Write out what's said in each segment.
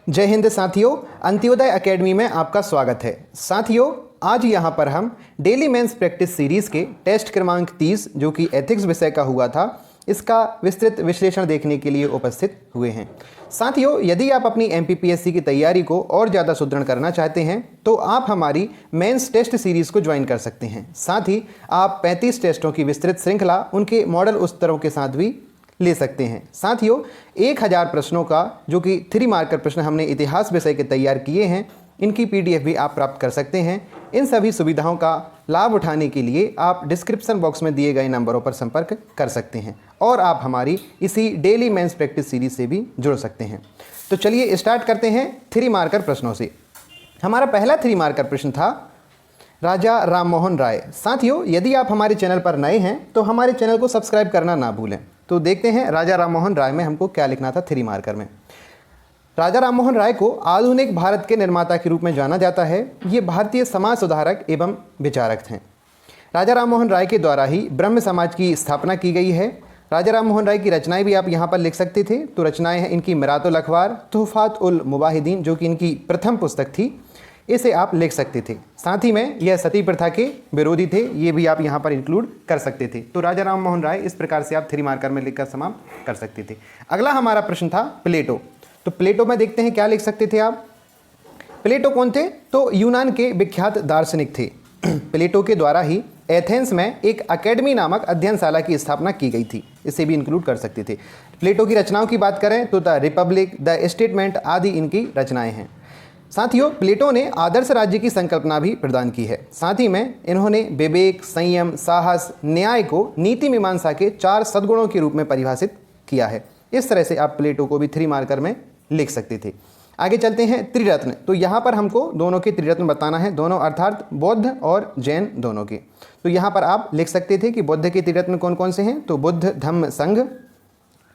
जय हिंद साथियों, अंत्योदय एकेडमी में आपका स्वागत है। साथियों, आज यहाँ पर हम डेली मेंस प्रैक्टिस सीरीज़ के टेस्ट क्रमांक 30 जो कि एथिक्स विषय का हुआ था, इसका विस्तृत विश्लेषण देखने के लिए उपस्थित हुए हैं। साथियों, यदि आप अपनी एमपीपीएससी की तैयारी को और ज़्यादा सुदृढ़ करना चाहते हैं तो आप हमारी मेंस टेस्ट सीरीज़ को ज्वाइन कर सकते हैं। साथ ही आप 35 टेस्टों की विस्तृत श्रृंखला उनके मॉडल उत्तरों के साथ भी ले सकते हैं। साथियों, 1000 प्रश्नों का जो कि 3 मार्कर प्रश्न हमने इतिहास विषय के तैयार किए हैं, इनकी पीडीएफ भी आप प्राप्त कर सकते हैं। इन सभी सुविधाओं का लाभ उठाने के लिए आप डिस्क्रिप्शन बॉक्स में दिए गए नंबरों पर संपर्क कर सकते हैं और आप हमारी इसी डेली मेंस प्रैक्टिस सीरीज से भी जुड़ सकते हैं। तो चलिए स्टार्ट करते हैं 3 मार्कर प्रश्नों से। हमारा पहला 3 मार्कर प्रश्न था राजा राममोहन राय। साथियों, यदि आप हमारे चैनल पर नए हैं तो हमारे चैनल को सब्सक्राइब करना ना भूलें। तो देखते हैं राजा राममोहन राय में हमको क्या लिखना था 3 मार्कर में। राजा राममोहन राय को आधुनिक भारत के निर्माता के रूप में जाना जाता है। ये भारतीय समाज सुधारक एवं विचारक थे। राजा राममोहन राय के द्वारा ही ब्रह्म समाज की स्थापना की गई है। राजा राममोहन राय की रचनाएं भी आप यहाँ पर लिख सकते थे। तो रचनाएं हैं इनकी मिरातुल अखबार, तुहफात उल मुबाहिदीन जो कि इनकी प्रथम पुस्तक थी, इसे आप लिख सकते थे। साथ ही में यह सती प्रथा के विरोधी थे, ये भी आप यहाँ पर इंक्लूड कर सकते थे। तो राजा राममोहन राय इस प्रकार से आप 3 मार्कर में लिखकर समाप्त कर सकते थे। अगला हमारा प्रश्न था प्लेटो। तो प्लेटो में देखते हैं क्या लिख सकते थे आप। प्लेटो कौन थे? तो यूनान के विख्यात दार्शनिक थे। प्लेटो के द्वारा ही एथेंस में एक अकेडमी नामक अध्ययनशाला की स्थापना की गई थी, इसे भी इंक्लूड कर सकते थे। प्लेटो की रचनाओं की बात करें तो द रिपब्लिक, द स्टेटमेंट आदि इनकी रचनाएं हैं। साथियों, प्लेटो ने आदर्श राज्य की संकल्पना भी प्रदान की है। साथ ही में इन्होंने विवेक, संयम, साहस, न्याय को नीति मीमांसा के 4 सद्गुणों के रूप में परिभाषित किया है। इस तरह से आप प्लेटो को भी 3 मार्कर में लिख सकते थे। आगे चलते हैं त्रिरत्न। तो यहाँ पर हमको दोनों के त्रिरत्न बताना है, दोनों अर्थात बौद्ध और जैन दोनों के। तो यहाँ पर आप लिख सकते थे कि बौद्ध के त्रिरत्न कौन कौन से हैं, तो बुद्ध, धम्म, संघ।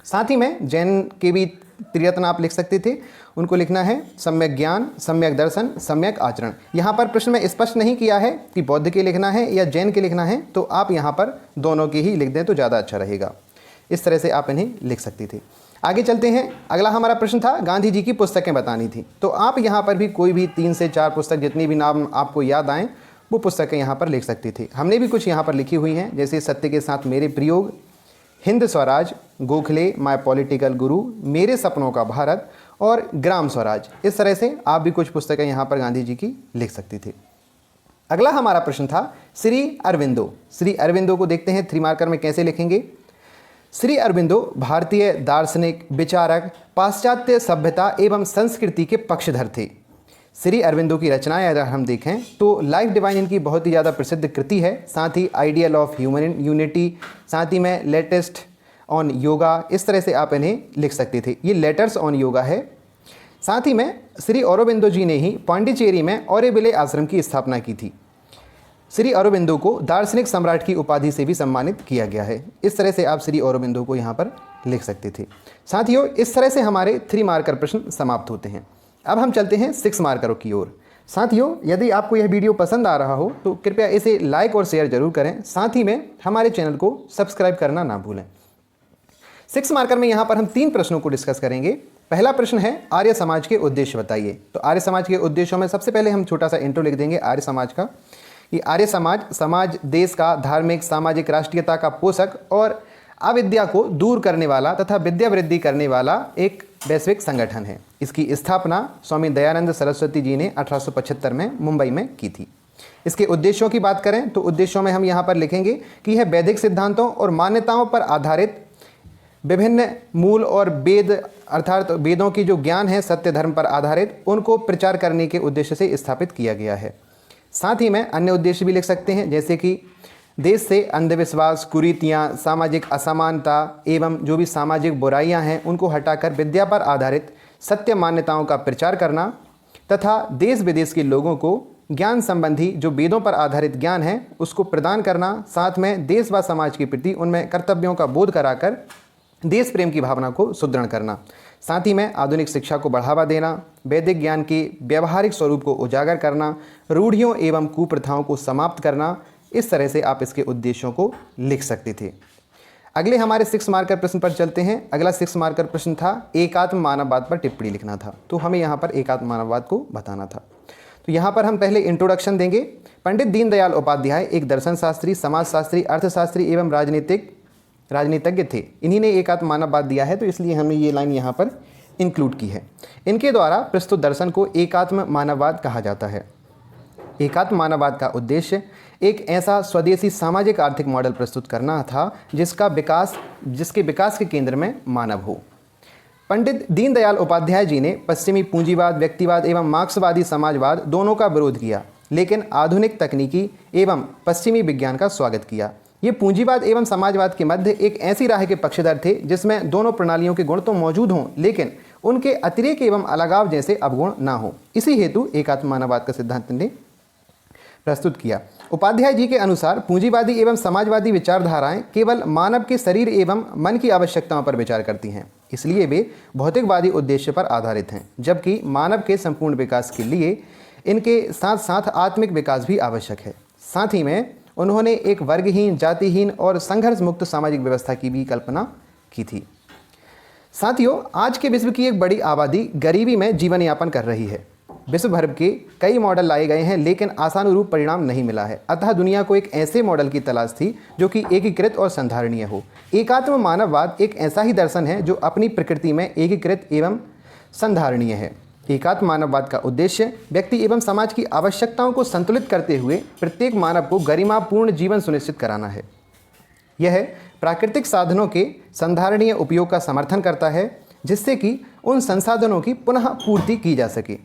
साथ ही में जैन के भी त्रिरत्न आप लिख सकते थे, उनको लिखना है सम्यक ज्ञान, सम्यक दर्शन, सम्यक आचरण। यहाँ पर प्रश्न में स्पष्ट नहीं किया है कि बौद्ध के लिखना है या जैन के लिखना है, तो आप यहाँ पर दोनों के ही लिख दें तो ज़्यादा अच्छा रहेगा। इस तरह से आप इन्हें लिख सकते थे। आगे चलते हैं। अगला हमारा प्रश्न था गांधी जी की पुस्तकें बतानी थी। तो आप यहाँ पर भी कोई भी 3 से 4 पुस्तक, जितनी भी नाम आपको याद आएँ वो पुस्तकें यहाँ पर लिख सकते थे। हमने भी कुछ यहाँ पर लिखी हुई हैं, जैसे सत्य के साथ मेरे प्रयोग, हिंद स्वराज, गोखले माय पॉलिटिकल गुरु, मेरे सपनों का भारत और ग्राम स्वराज। इस तरह से आप भी कुछ पुस्तकें यहाँ पर गांधी जी की लिख सकते थे। अगला हमारा प्रश्न था श्री अरविंदो। श्री अरविंदो को देखते हैं 3 मार्कर में कैसे लिखेंगे। श्री अरविंदो भारतीय दार्शनिक, विचारक, पाश्चात्य सभ्यता एवं संस्कृति के पक्षधर थे। श्री अरविंदो की रचनाएं अगर हम देखें तो लाइफ डिवाइन इनकी बहुत ही ज़्यादा प्रसिद्ध कृति है। साथ ही आइडियल ऑफ ह्यूमन यूनिटी, साथ ही में लेटेस्ट ऑन योगा, इस तरह से आप इन्हें लिख सकते थे। ये लेटर्स ऑन योगा है। साथ ही में श्री अरविंदो जी ने ही पांडिचेरी में ऑरेबिले आश्रम की स्थापना की थी। श्री अरविंदो को दार्शनिक सम्राट की उपाधि से भी सम्मानित किया गया है। इस तरह से आप श्री अरविंदो को यहाँ पर लिख सकते थे। साथियों, इस तरह से हमारे 3 मार्कर प्रश्न समाप्त होते हैं। अब हम चलते हैं 6 मार्करों की ओर। साथियों, यदि आपको यह वीडियो पसंद आ रहा हो तो कृपया इसे लाइक और शेयर जरूर करें। साथ ही में हमारे चैनल को सब्सक्राइब करना ना भूलें। 6 मार्कर में यहाँ पर हम 3 प्रश्नों को डिस्कस करेंगे। पहला प्रश्न है आर्य समाज के उद्देश्य बताइए। तो आर्य समाज के उद्देश्यों में सबसे पहले हम छोटा सा इंट्रो लिख देंगे आर्य समाज का। ये आर्य समाज देश का धार्मिक, सामाजिक, राष्ट्रीयता का पोषक और अविद्या को दूर करने वाला तथा विद्या वृद्धि करने वाला एक वैश्विक संगठन है। इसकी स्थापना स्वामी दयानंद सरस्वती जी ने 1875 में मुंबई में की थी। इसके उद्देश्यों की बात करें तो उद्देश्यों में हम यहाँ पर लिखेंगे कि यह वैदिक सिद्धांतों और मान्यताओं पर आधारित विभिन्न मूल और वेद अर्थात वेदों की जो ज्ञान है, सत्य धर्म पर आधारित, उनको प्रचार करने के उद्देश्य से स्थापित किया गया है। साथ ही में अन्य उद्देश्य भी लिख सकते हैं, जैसे कि देश से अंधविश्वास, कुरीतियाँ, सामाजिक असमानता एवं जो भी सामाजिक बुराइयां हैं उनको हटाकर विद्या पर आधारित सत्य मान्यताओं का प्रचार करना तथा देश विदेश के लोगों को ज्ञान संबंधी जो वेदों पर आधारित ज्ञान है उसको प्रदान करना। साथ में देश व समाज के प्रति उनमें कर्तव्यों का बोध कराकर देश प्रेम की भावना को सुदृढ़ करना। साथ ही में आधुनिक शिक्षा को बढ़ावा देना, वैदिक ज्ञान के व्यवहारिक स्वरूप को उजागर करना, रूढ़ियों एवं कुप्रथाओं को समाप्त करना। इस तरह से आप इसके उद्देश्यों को लिख सकते थे। अगले हमारे 6 मार्कर प्रश्न पर चलते हैं। अगला 6 मार्कर प्रश्न था एकात्म मानववाद पर टिप्पणी लिखना था, तो हमें यहाँ पर एकात्म मानववाद को बताना था। तो यहाँ पर हम पहले इंट्रोडक्शन देंगे। पंडित दीनदयाल उपाध्याय एक दर्शन शास्त्री, समाजशास्त्री, अर्थशास्त्री एवं राजनीतिज्ञ थे। इन्हीं ने एकात्म मानववाद दिया है, तो इसलिए हमने ये लाइन यहाँ पर इंक्लूड की है। इनके द्वारा प्रस्तुत दर्शन को एकात्म मानववाद कहा जाता है। एकात्म मानववाद का उद्देश्य एक ऐसा स्वदेशी सामाजिक आर्थिक मॉडल प्रस्तुत करना था जिसके विकास के केंद्र में मानव हो। पंडित दीनदयाल उपाध्याय जी ने पश्चिमी पूंजीवाद, व्यक्तिवाद एवं मार्क्सवादी समाजवाद दोनों का विरोध किया, लेकिन आधुनिक तकनीकी एवं पश्चिमी विज्ञान का स्वागत किया। ये पूंजीवाद एवं समाजवाद के मध्य एक ऐसी राह के पक्षधर थे जिसमें दोनों प्रणालियों के गुण तो मौजूद हों, लेकिन उनके अतिरेक एवं अलगाव जैसे अवगुण ना हो। इसी हेतु एकात्म मानववाद का सिद्धांत ने प्रस्तुत किया। उपाध्याय जी के अनुसार पूंजीवादी एवं समाजवादी विचारधाराएं केवल मानव के शरीर एवं मन की आवश्यकताओं पर विचार करती हैं, इसलिए वे भौतिकवादी उद्देश्य पर आधारित हैं, जबकि मानव के संपूर्ण विकास के लिए इनके साथ साथ आत्मिक विकास भी आवश्यक है। साथ ही में उन्होंने एक वर्गहीन, जातिहीन और संघर्ष मुक्त सामाजिक व्यवस्था की भी कल्पना की थी। साथियों, आज के विश्व की एक बड़ी आबादी गरीबी में जीवन यापन कर रही है। विश्व भर के कई मॉडल लाए गए हैं, लेकिन आशानुरूप परिणाम नहीं मिला है। अतः दुनिया को एक ऐसे मॉडल की तलाश थी जो कि एकीकृत और संधारणीय हो। एकात्म मानववाद एक ऐसा ही दर्शन है जो अपनी प्रकृति में एकीकृत एवं संधारणीय है। एकात्म मानववाद का उद्देश्य व्यक्ति एवं समाज की आवश्यकताओं को संतुलित करते हुए प्रत्येक मानव को गरिमापूर्ण जीवन सुनिश्चित कराना है। यह प्राकृतिक साधनों के संधारणीय उपयोग का समर्थन करता है, जिससे कि उन संसाधनों की पुनः पूर्ति की जा सके।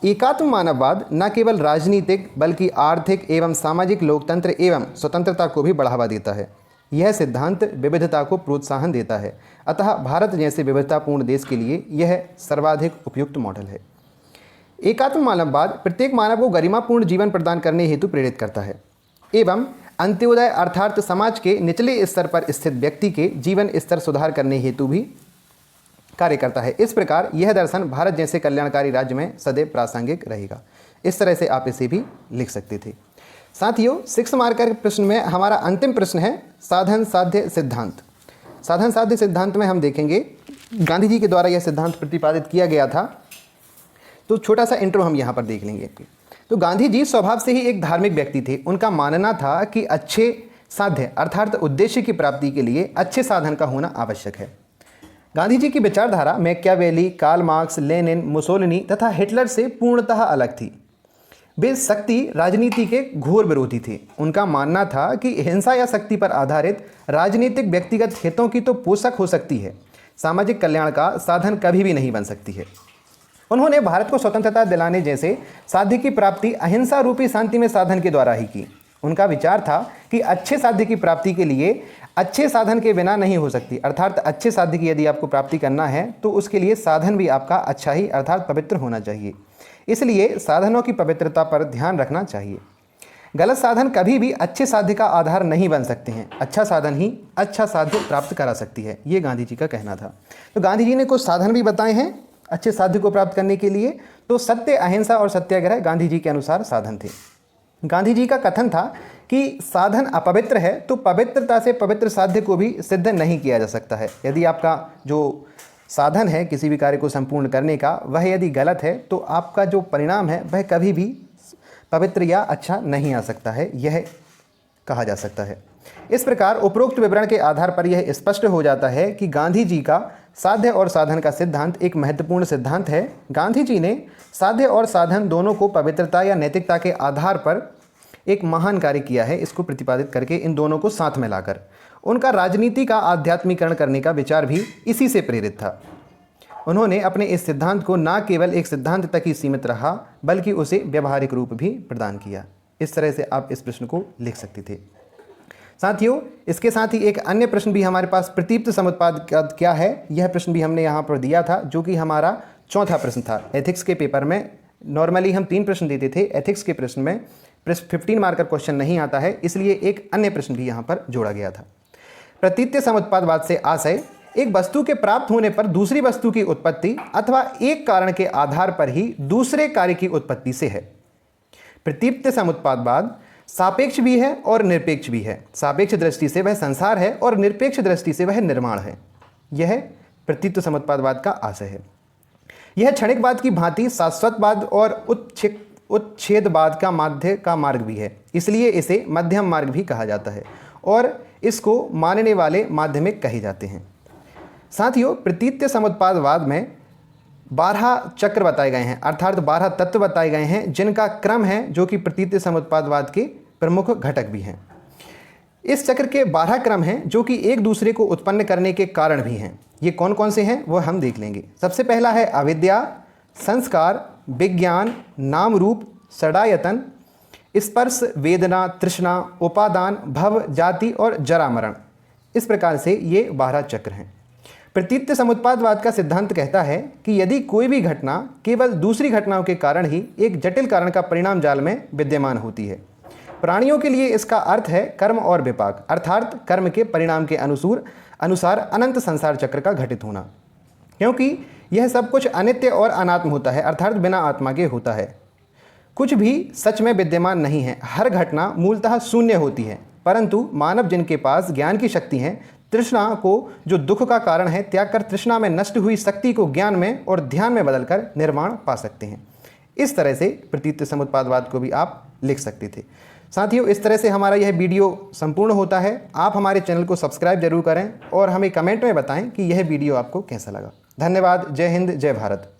एकात्म मानववाद न केवल राजनीतिक बल्कि आर्थिक एवं सामाजिक लोकतंत्र एवं स्वतंत्रता को भी बढ़ावा देता है। यह सिद्धांत विविधता को प्रोत्साहन देता है, अतः भारत जैसे विविधतापूर्ण देश के लिए यह सर्वाधिक उपयुक्त मॉडल है। एकात्म मानववाद प्रत्येक मानव को गरिमापूर्ण जीवन प्रदान करने हेतु प्रेरित करता है एवं अंत्योदय अर्थात समाज के निचले स्तर पर स्थित व्यक्ति के जीवन स्तर सुधार करने हेतु भी कार्य करता है। इस प्रकार यह दर्शन भारत जैसे कल्याणकारी राज्य में सदैव प्रासंगिक रहेगा। इस तरह से आप इसे भी लिख सकते थे। साथियों, 6 मार्कर प्रश्न में हमारा अंतिम प्रश्न है साधन साध्य सिद्धांत। साधन साध्य सिद्धांत में हम देखेंगे गांधी जी के द्वारा यह सिद्धांत प्रतिपादित किया गया था। तो छोटा सा इंट्रो हम यहाँ पर देख लेंगे। तो गांधी जी स्वभाव से ही एक धार्मिक व्यक्ति थे। उनका मानना था कि अच्छे साध्य अर्थात उद्देश्य की प्राप्ति के लिए अच्छे साधन का होना आवश्यक है। गांधी जी की विचारधारा Machiavelli, Karl Marx, Lenin, Mussolini तथा हिटलर से पूर्णतः अलग थी। वे शक्ति राजनीति के घोर विरोधी थे। उनका मानना था कि हिंसा या शक्ति पर आधारित राजनीतिक व्यक्तिगत हितों की तो पोषक हो सकती है, सामाजिक कल्याण का साधन कभी भी नहीं बन सकती है। उन्होंने भारत को स्वतंत्रता दिलाने जैसे साध्य की प्राप्ति अहिंसा रूपी शांति में साधन के द्वारा ही की। उनका विचार था कि अच्छे साध्य की प्राप्ति के लिए अच्छे साधन के बिना नहीं हो सकती, अर्थात अच्छे साध्य की यदि आपको प्राप्ति करना है तो उसके लिए साधन भी आपका अच्छा ही अर्थात पवित्र होना चाहिए। इसलिए साधनों की पवित्रता पर ध्यान रखना चाहिए। गलत साधन कभी भी अच्छे साध्य का आधार नहीं बन सकते हैं। अच्छा साधन ही अच्छा साध्य प्राप्त करा सकती है, ये गांधी जी का कहना था। तो गांधी जी ने कुछ साधन भी बताए हैं अच्छे साध्य को प्राप्त करने के लिए। तो सत्य, अहिंसा और सत्याग्रह गांधी जी के अनुसार साधन थे। गांधी जी का कथन था कि साधन अपवित्र है तो पवित्रता से पवित्र साध्य को भी सिद्ध नहीं किया जा सकता है। यदि आपका जो साधन है किसी भी कार्य को संपूर्ण करने का, वह यदि गलत है तो आपका जो परिणाम है वह कभी भी पवित्र या अच्छा नहीं आ सकता है, यह कहा जा सकता है। इस प्रकार उपरोक्त विवरण के आधार पर यह स्पष्ट हो जाता है कि गांधी जी का साध्य और साधन का सिद्धांत एक महत्वपूर्ण सिद्धांत है। गांधी जी ने साध्य और साधन दोनों को पवित्रता या नैतिकता के आधार पर एक महान कार्य किया है, इसको प्रतिपादित करके इन दोनों को साथ में लाकर। उनका राजनीति का आध्यात्मिकरण करने का विचार भी इसी से प्रेरित था। उन्होंने अपने इस सिद्धांत को न केवल एक सिद्धांत तक ही सीमित रहा बल्कि उसे व्यवहारिक रूप भी प्रदान किया। इस तरह से आप इस प्रश्न को लिख सकते थे। साथियों, इसके साथ ही एक अन्य प्रश्न भी हमारे पास प्रतीप्त समुत्पाद क्या है, यह प्रश्न भी हमने यहाँ पर दिया था, जो कि हमारा चौथा प्रश्न था। एथिक्स के पेपर में नॉर्मली हम 3 प्रश्न देते थे, एथिक्स के प्रश्न में 15 मार्कर क्वेश्चन नहीं आता है, इसलिए एक अन्य प्रश्न भी यहाँ पर जोड़ा गया था। प्रतीत्य समुत्पादवाद से आशय एक वस्तु के प्राप्त होने पर दूसरी वस्तु की उत्पत्ति अथवा एक कारण के आधार पर ही दूसरे कार्य की उत्पत्ति से है। प्रतीप्त समुत्पादवाद सापेक्ष भी है और निरपेक्ष भी है। सापेक्ष दृष्टि से वह संसार है और निरपेक्ष दृष्टि से वह निर्माण है। यह प्रतीत्व समुत्पादवाद का आशय है। यह क्षणिकवाद की भांति शाश्वतवाद और उच्छेदवाद का माध्य का मार्ग भी है, इसलिए इसे मध्यम मार्ग भी कहा जाता है और इसको मानने वाले माध्यमिक कहे जाते हैं। साथियों, प्रतीत्व समुत्पादवाद में 12 चक्र बताए गए हैं, अर्थात 12 तत्व बताए गए हैं जिनका क्रम है, जो कि प्रतीत्व समुत्पादवाद के प्रमुख घटक भी हैं। इस चक्र के 12 क्रम हैं जो कि एक दूसरे को उत्पन्न करने के कारण भी हैं। ये कौन कौन से हैं वो हम देख लेंगे। सबसे पहला है अविद्या, संस्कार, विज्ञान, नाम रूप, षडायतन, स्पर्श, वेदना, तृष्णा, उपादान, भव, जाति और जरा मरण। इस प्रकार से ये 12 चक्र हैं। प्रतीत्व समुत्पादवाद का सिद्धांत कहता है कि यदि कोई भी घटना केवल दूसरी घटनाओं के कारण ही एक जटिल कारण का परिणाम जाल में विद्यमान होती है। प्राणियों के लिए इसका अर्थ है कर्म और विपाक, अर्थात कर्म के परिणाम के अनुसार अनंत संसार चक्र का घटित होना, क्योंकि यह सब कुछ अनित्य और अनात्म होता है, अर्थात बिना आत्मा के होता है। कुछ भी सच में विद्यमान नहीं है, हर घटना मूलतः शून्य होती है, परंतु मानव जिनके पास ज्ञान की शक्ति है, तृष्णा को जो दुख का कारण है त्याग कर तृष्णा में नष्ट हुई शक्ति को ज्ञान में और ध्यान में बदलकर निर्माण पा सकते हैं। इस तरह से प्रतीत्व समुत्पादवाद को भी आप लिख सकते थे। साथियों, इस तरह से हमारा यह वीडियो संपूर्ण होता है। आप हमारे चैनल को सब्सक्राइब जरूर करें और हमें कमेंट में बताएं कि यह वीडियो आपको कैसा लगा। धन्यवाद। जय हिंद, जय भारत।